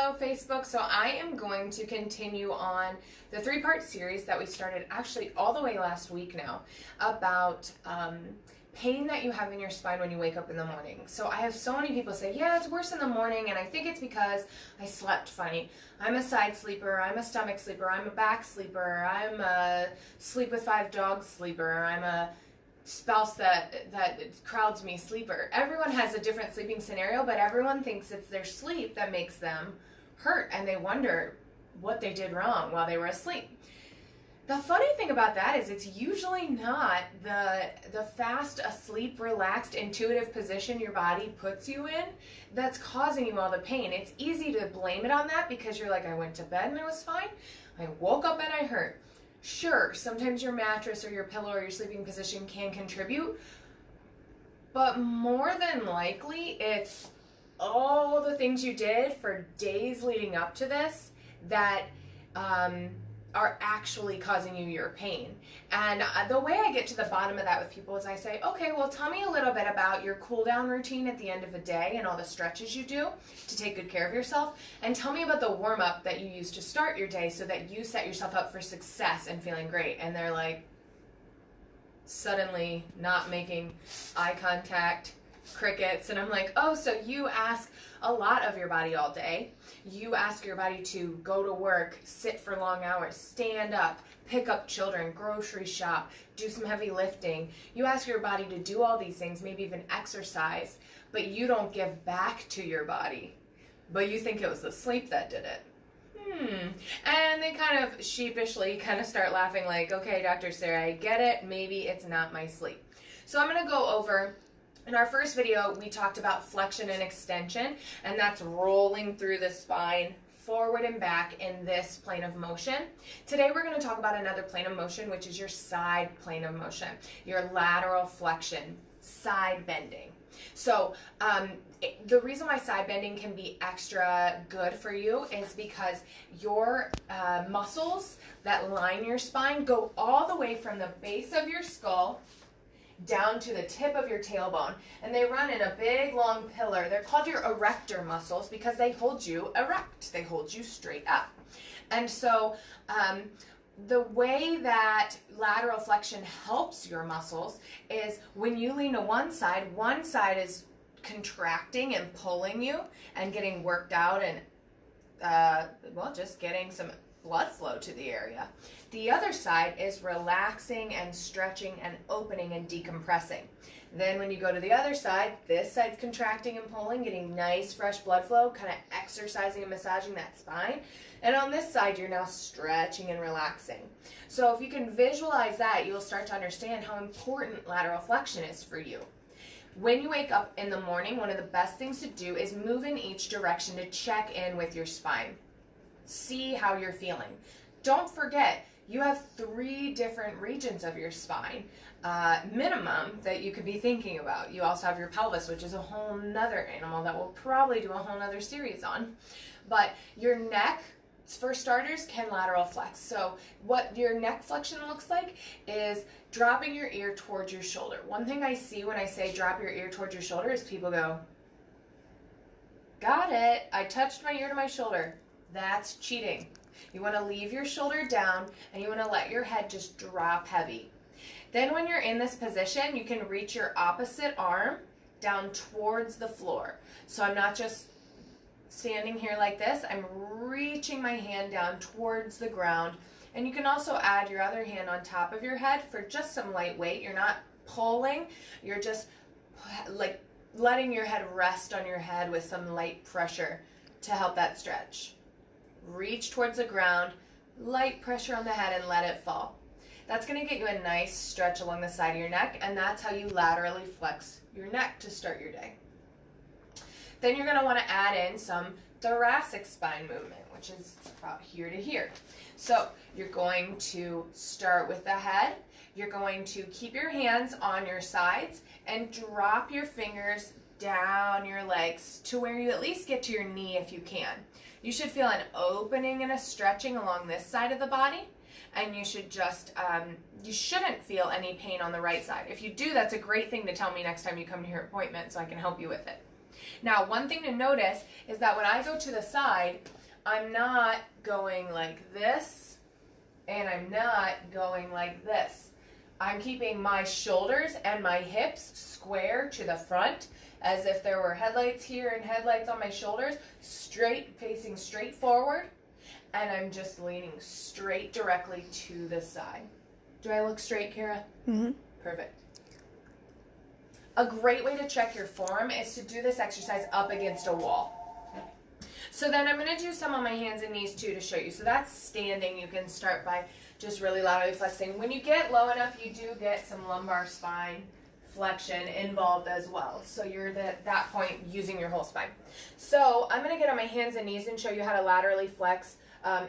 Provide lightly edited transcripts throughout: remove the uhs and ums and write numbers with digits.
Hello, Facebook. So I am going to continue on the three-part series that we started actually all the way last week now about pain that you have in your spine when you wake up in the morning. So I have so many people say, yeah, it's worse in the morning, and I think it's because I slept funny. I'm a side sleeper, I'm a stomach sleeper, I'm a back sleeper, I'm a sleep with 5 dogs sleeper, I'm a spouse that crowds me sleeper. Everyone has a different sleeping scenario, but everyone thinks it's their sleep that makes them hurt, and they wonder what they did wrong while they were asleep. The funny thing about that is it's usually not the fast asleep, relaxed, intuitive position your body puts you in that's causing you all the pain. It's easy to blame it on that because you're like, I went to bed and I was fine. I woke up and I hurt. Sure, sometimes your mattress or your pillow or your sleeping position can contribute, but more than likely it's all the things you did for days leading up to this that are actually causing you your pain. And the way I get to the bottom of that with people is I say, okay, well, tell me a little bit about your cool down routine at the end of the day and all the stretches you do to take good care of yourself, and tell me about the warm up that you use to start your day so that you set yourself up for success and feeling great. And they're like suddenly not making eye contact, crickets, and I'm like, oh, so you ask a lot of your body all day. You ask your body to go to work, sit for long hours, stand up, pick up children, grocery shop, do some heavy lifting. You ask your body to do all these things, maybe even exercise, but you don't give back to your body. But you think it was the sleep that did it. And they kind of sheepishly kind of start laughing like, okay, Dr. Sara, I get it. Maybe it's not my sleep. So I'm going to go over. In our first video, we talked about flexion and extension, and that's rolling through the spine forward and back in this plane of motion. Today, we're going to talk about another plane of motion, which is your side plane of motion, your lateral flexion, side bending. So the reason why side bending can be extra good for you is because your muscles that line your spine go all the way from the base of your skull down to the tip of your tailbone, and they run in a big long pillar. They're called your erector muscles because they hold you erect. They hold you straight up. And so the way that lateral flexion helps your muscles is when you lean to one side is contracting and pulling you and getting worked out and just getting some blood flow to the area. The other side is relaxing and stretching and opening and decompressing. Then when you go to the other side, this side's contracting and pulling, getting nice fresh blood flow, kind of exercising and massaging that spine. And on this side, you're now stretching and relaxing. So if you can visualize that, you'll start to understand how important lateral flexion is for you. When you wake up in the morning, one of the best things to do is move in each direction to check in with your spine. See how you're feeling. Don't forget, you have 3 different regions of your spine, minimum, that you could be thinking about. You also have your pelvis, which is a whole nother animal that we'll probably do a whole nother series on. But your neck, for starters, can lateral flex. So what your neck flexion looks like is dropping your ear towards your shoulder. One thing I see when I say drop your ear towards your shoulder is people go, got it, I touched my ear to my shoulder. That's cheating. You want to leave your shoulder down and you want to let your head just drop heavy. Then when you're in this position, you can reach your opposite arm down towards the floor. So I'm not just standing here like this, I'm reaching my hand down towards the ground. And you can also add your other hand on top of your head for just some light weight. You're not pulling, you're just like letting your head rest on your head with some light pressure to help that stretch. Reach towards the ground, light pressure on the head, and let it fall. That's going to get you a nice stretch along the side of your neck, and that's how you laterally flex your neck to start your day. Then you're going to want to add in some thoracic spine movement, which is about here to here. So you're going to start with the head. You're going to keep your hands on your sides and drop your fingers down your legs to where you at least get to your knee if you can. You should feel an opening and a stretching along this side of the body, and you should just, you shouldn't feel any pain on the right side. If you do, that's a great thing to tell me next time you come to your appointment so I can help you with it. Now, one thing to notice is that when I go to the side, I'm not going like this, and I'm not going like this. I'm keeping my shoulders and my hips square to the front, as if there were headlights here and headlights on my shoulders, straight, facing straight forward, and I'm just leaning straight directly to the side. Do I look straight, Kara? Mm-hmm. Perfect. A great way to check your form is to do this exercise up against a wall. So then I'm going to do some on my hands and knees too to show you. So that's standing. You can start by just really laterally flexing. When you get low enough, you do get some lumbar spine flexion involved as well. So you're at that point using your whole spine. So I'm going to get on my hands and knees and show you how to laterally flex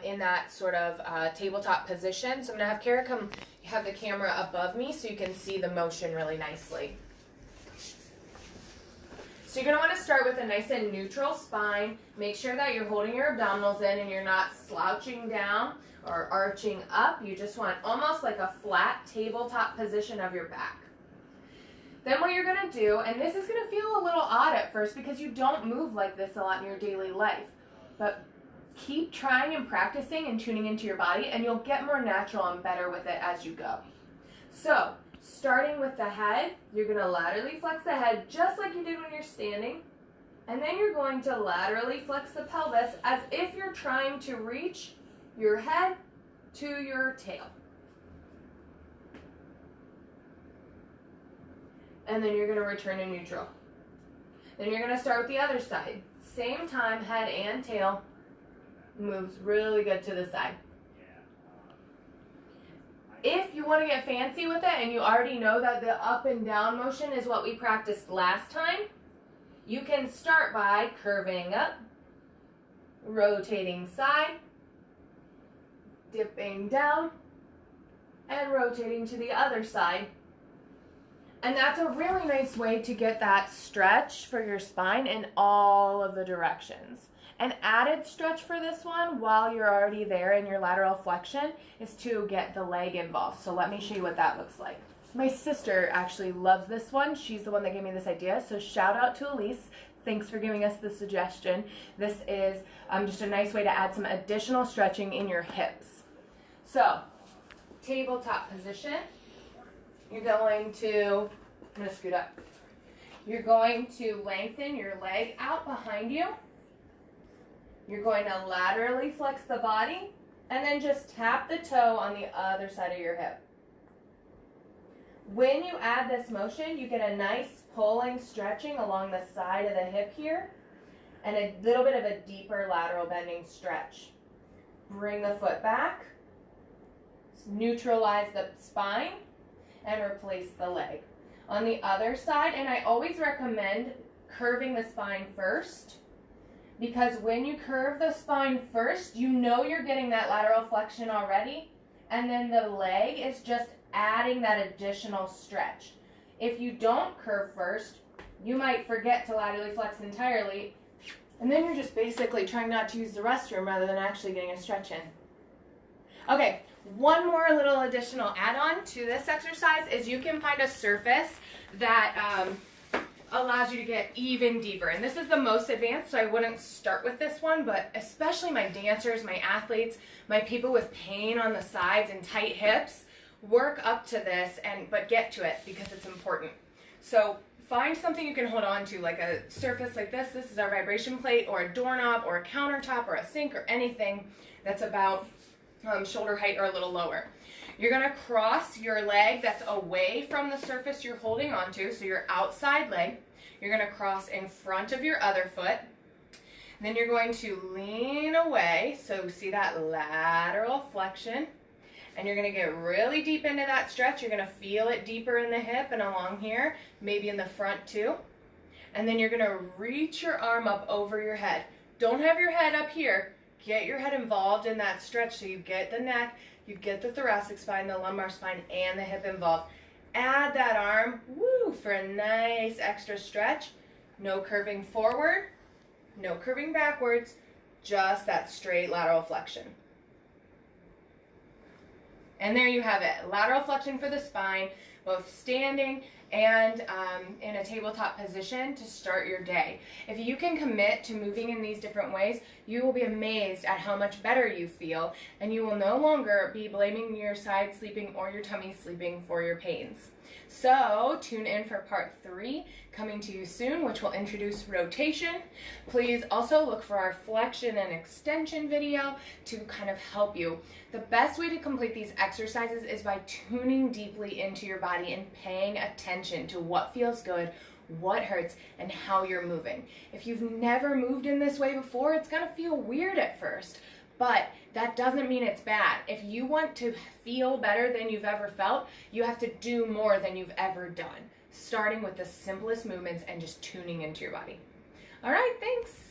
in that sort of tabletop position. So I'm going to have Kara come have the camera above me so you can see the motion really nicely. So you're going to want to start with a nice and neutral spine. Make sure that you're holding your abdominals in and you're not slouching down or arching up. You just want almost like a flat tabletop position of your back. Then what you're going to do, and this is going to feel a little odd at first because you don't move like this a lot in your daily life, but keep trying and practicing and tuning into your body, and you'll get more natural and better with it as you go. So, starting with the head, you're going to laterally flex the head just like you did when you're standing. And then you're going to laterally flex the pelvis as if you're trying to reach your head to your tail. And then you're going to return to neutral. Then you're going to start with the other side. Same time, head and tail moves really good to the side. If you want to get fancy with it and you already know that the up and down motion is what we practiced last time, you can start by curving up, rotating side, dipping down, and rotating to the other side. And that's a really nice way to get that stretch for your spine in all of the directions. An added stretch for this one, while you're already there in your lateral flexion, is to get the leg involved. So let me show you what that looks like. My sister actually loves this one. She's the one that gave me this idea. So shout out to Elise. Thanks for giving us the suggestion. This is just a nice way to add some additional stretching in your hips. So, tabletop position. You're going to, I'm going to scoot up. You're going to lengthen your leg out behind you. You're going to laterally flex the body and then just tap the toe on the other side of your hip. When you add this motion, you get a nice pulling, stretching along the side of the hip here and a little bit of a deeper lateral bending stretch. Bring the foot back, neutralize the spine, and replace the leg. On the other side, and I always recommend curving the spine first, because when you curve the spine first, you know you're getting that lateral flexion already, and then the leg is just adding that additional stretch. If you don't curve first, you might forget to laterally flex entirely, and then you're just basically trying not to use the restroom rather than actually getting a stretch in. Okay, one more little additional add-on to this exercise is you can find a surface that allows you to get even deeper. And this is the most advanced, so I wouldn't start with this one, but especially my dancers, my athletes, my people with pain on the sides and tight hips, work up to this, but get to it because it's important. So find something you can hold on to, like a surface like this. This is our vibration plate, or a doorknob, or a countertop, or a sink, or anything that's about shoulder height or a little lower. You're going to cross your leg that's away from the surface you're holding onto, so your outside leg. You're going to cross in front of your other foot. Then you're going to lean away, so see that lateral flexion. And you're going to get really deep into that stretch. You're going to feel it deeper in the hip and along here, maybe in the front too. And then you're going to reach your arm up over your head. Don't have your head up here. Get your head involved in that stretch so you get the neck, you get the thoracic spine, the lumbar spine, and the hip involved. Add that arm, for a nice extra stretch. No curving forward, no curving backwards, just that straight lateral flexion. And there you have it, lateral flexion for the spine, both standing and in a tabletop position to start your day. If you can commit to moving in these different ways, you will be amazed at how much better you feel, and you will no longer be blaming your side sleeping or your tummy sleeping for your pains. So tune in for part 3 coming to you soon, which will introduce rotation. Please also look for our flexion and extension video to kind of help you. The best way to complete these exercises is by tuning deeply into your body and paying attention to what feels good, what hurts, and how you're moving. If you've never moved in this way before, it's gonna feel weird at first. But that doesn't mean it's bad. If you want to feel better than you've ever felt, you have to do more than you've ever done, starting with the simplest movements and just tuning into your body. All right, thanks.